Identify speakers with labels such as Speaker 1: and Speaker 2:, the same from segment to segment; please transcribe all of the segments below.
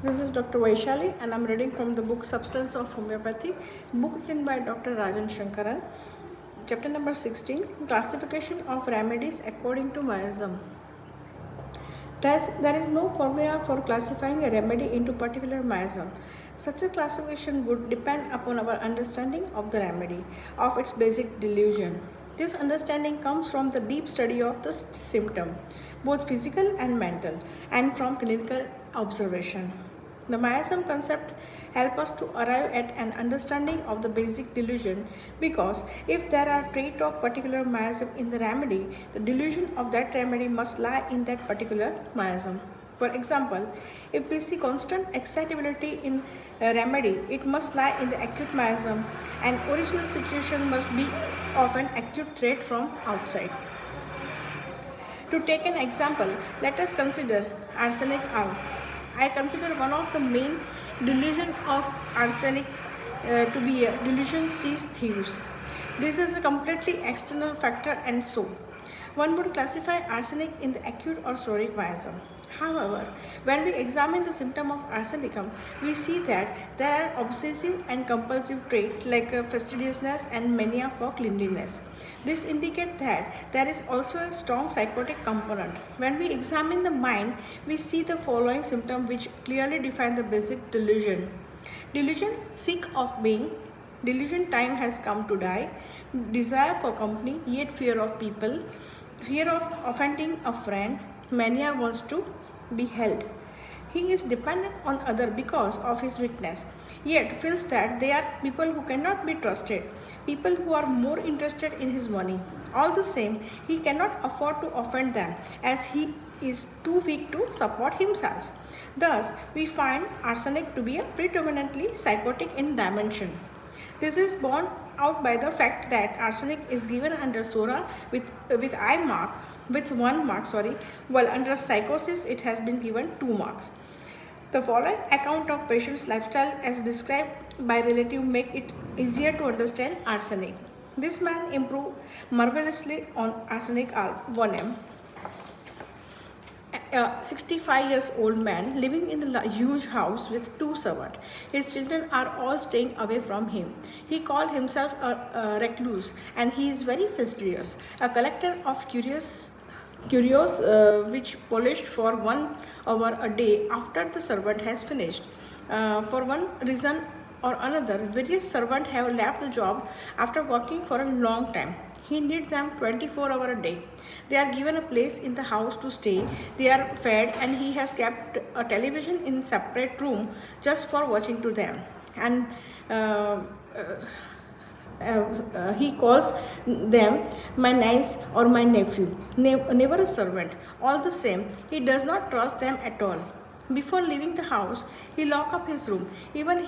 Speaker 1: This is Dr. Vaishali and I'm reading from the book Substance of Homeopathy, book written by Dr. Rajan Shankaran. Chapter number 16, Classification of Remedies According to Miasm. There is no formula for classifying a remedy into particular miasm. Such a classification would depend upon our understanding of the remedy, of its basic delusion. This understanding comes from the deep study of the symptom, both physical and mental, and from clinical observation. The miasm concept helps us to arrive at an understanding of the basic delusion because if there are traits of particular miasm in the remedy, the delusion of that remedy must lie in that particular miasm. For example, if we see constant excitability in a remedy, it must lie in the acute miasm and original situation must be of an acute threat from outside. To take an example, let us consider arsenic alb. I consider one of the main delusion of arsenic to be a delusion sees thieves. This is a completely external factor and so one would classify arsenic in the acute or chronic miasm. However, when we examine the symptom of arsenicum, we see that there are obsessive and compulsive traits like fastidiousness and mania for cleanliness. This indicates that there is also a strong psychotic component. When we examine the mind, we see the following symptoms which clearly define the basic delusion. Delusion, sick of being. Delusion, time has come to die. Desire for company, yet fear of people. Fear of offending a friend. Mania wants to be held. He is dependent on others because of his weakness, yet feels that they are people who cannot be trusted, people who are more interested in his money. All the same, he cannot afford to offend them as he is too weak to support himself. Thus, we find arsenic to be a predominantly psychotic in dimension. This is borne out by the fact that arsenic is given under Sora with I mark with 1 mark, while under psychosis it has been given 2 marks. The following account of patient's lifestyle as described by relative make it easier to understand arsenic. This man improved marvelously on arsenic alb 1M. A 65 years old man living in a huge house with 2 servants. His children are all staying away from him. He called himself a recluse and he is very fastidious, a collector of curios which polished for 1 hour a day after the servant has finished. For one reason or another, various servants have left the job after working for a long time. He needs them 24 hours a day. They are given a place in the house to stay. They are fed and he has kept a television in separate room just for watching to them. And he calls them my niece or my nephew, never a servant. All the same, he does not trust them at all. Before leaving the house, he locks up his room. Even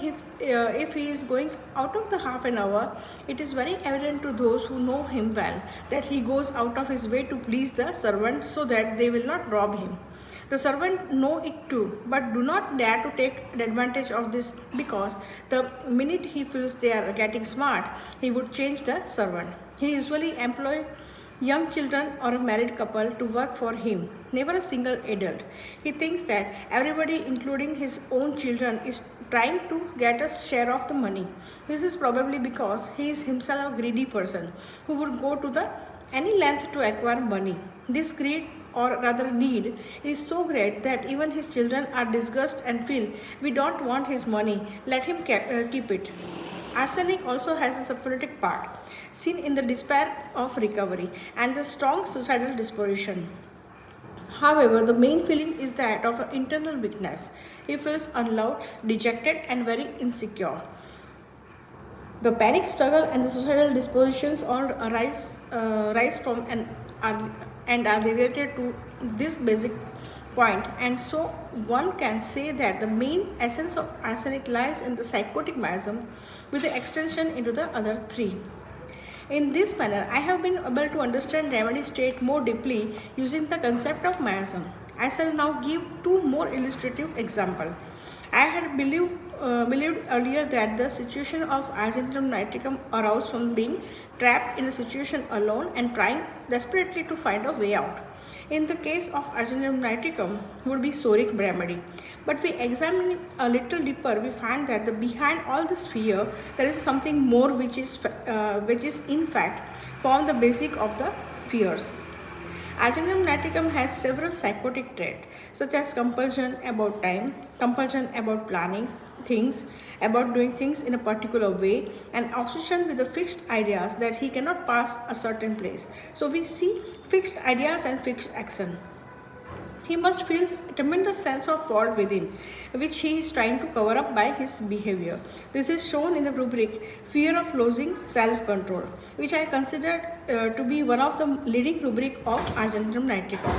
Speaker 1: if he is going out of the half an hour, it is very evident to those who know him well that he goes out of his way to please the servant so that they will not rob him. The servant know it too, but do not dare to take advantage of this because the minute he feels they are getting smart, he would change the servant. He usually employs young children or a married couple to work for him, never a single adult. He thinks that everybody, including his own children, is trying to get a share of the money. This is probably because he is himself a greedy person who would go to the any length to acquire money. This greed or rather need is so great that even his children are disgusted and feel we don't want his money, let him keep it. Arsenic also has a syphilitic part, seen in the despair of recovery and the strong suicidal disposition. However, the main feeling is that of an internal weakness. He feels unloved, dejected, and very insecure. The panic struggle and the suicidal dispositions all rise from and are related to this basic point, and so one can say that the main essence of arsenic lies in the psychotic miasm with the extension into the other 3. In this manner, I have been able to understand remedy state more deeply using the concept of miasm. I shall now give 2 more illustrative examples. I had believed earlier that the situation of argentum nitricum arose from being trapped in a situation alone and trying desperately to find a way out. In the case of argentum nitricum would be soric remedy. But we examine a little deeper, we find that behind all this fear, there is something more which is in fact form the basic of the fears. Argentum nitricum has several psychotic traits such as compulsion about time, compulsion about planning things, about doing things in a particular way, and obsession with the fixed ideas that he cannot pass a certain place. So we see fixed ideas and fixed action. He must feel a tremendous sense of fault within, which he is trying to cover up by his behavior. This is shown in the rubric Fear of Losing Self-Control, which I consider to be one of the leading rubric of argentum nitricum.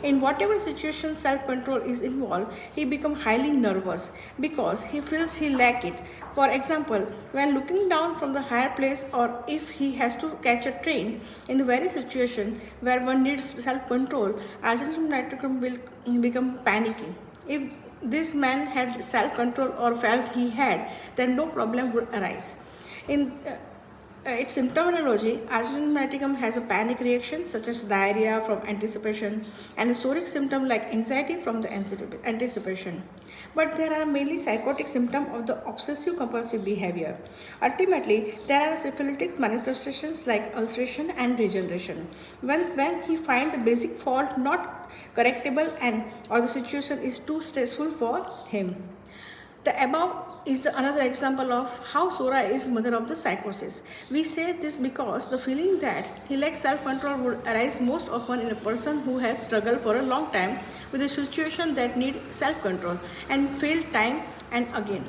Speaker 1: In whatever situation self-control is involved, he becomes highly nervous because he feels he lacks it. For example, when looking down from the higher place, or if he has to catch a train, in the very situation where one needs self-control, argentum nitricum will become panicky. If this man had self-control or felt he had, then no problem would arise. In its symptomology, argentum nitricum has a panic reaction such as diarrhea from anticipation and a soric symptom like anxiety from the anticipation. But there are mainly psychotic symptoms of the obsessive compulsive behavior. Ultimately, there are syphilitic manifestations like ulceration and regeneration. When he finds the basic fault not correctable or the situation is too stressful for him. The above is another example of how Sora is mother of the psychosis. We say this because the feeling that he lacks self-control would arise most often in a person who has struggled for a long time with a situation that need self-control and failed time and again.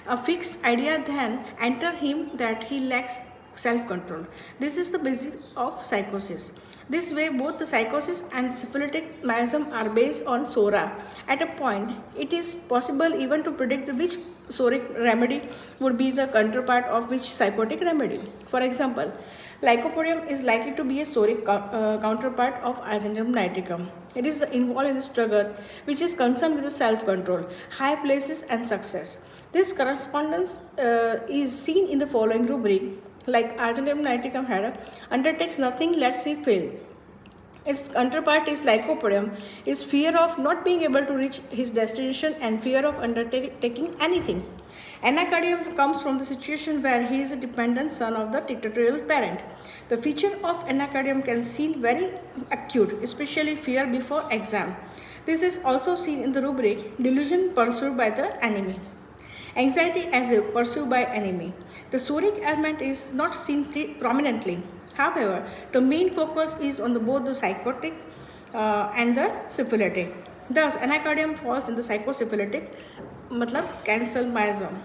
Speaker 1: A fixed idea then enter him that he lacks self-control. This is the basis of psychosis. This way, both the psychosis and the syphilitic miasm are based on Sora. At a point, it is possible even to predict which soric remedy would be the counterpart of which psychotic remedy. For example, lycopodium is likely to be a soric counterpart of argentum nitricum. It is involved in the struggle which is concerned with the self-control, high places and success. This correspondence is seen in the following rubric. Like argentum nitricum undertakes nothing, lets he fail. Its counterpart is lycopodium, is fear of not being able to reach his destination and fear of undertaking anything. Anacardium comes from the situation where he is a dependent son of the dictatorial parent. The feature of anacardium can seem very acute, especially fear before exam. This is also seen in the rubric delusion pursued by the enemy. Anxiety as if pursued by enemy. The soric element is not seen prominently. However, the main focus is on both the psychotic and the syphilitic. Thus, anacardium falls in the psychosyphilitic, cancel miasm.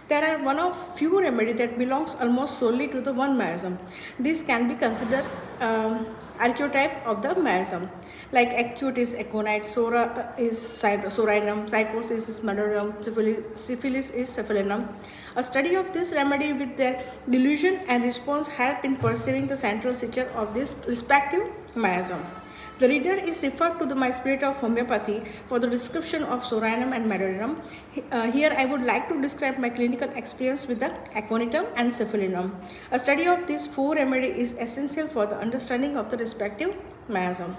Speaker 1: There are one of few remedies that belongs almost solely to the one miasm. This can be considered archetype of the miasm. Like acute is aconite, Sora is sorinum, psychosis is madurum, syphilis is cephalinum. A study of this remedy with their delusion and response help in perceiving the central feature of this respective miasm. The reader is referred to my Spirit of Homeopathy for the description of sorinum and madurinum. Here I would like to describe my clinical experience with the aconitum and cephalinum. A study of these four remedies is essential for the understanding of the respective miasm.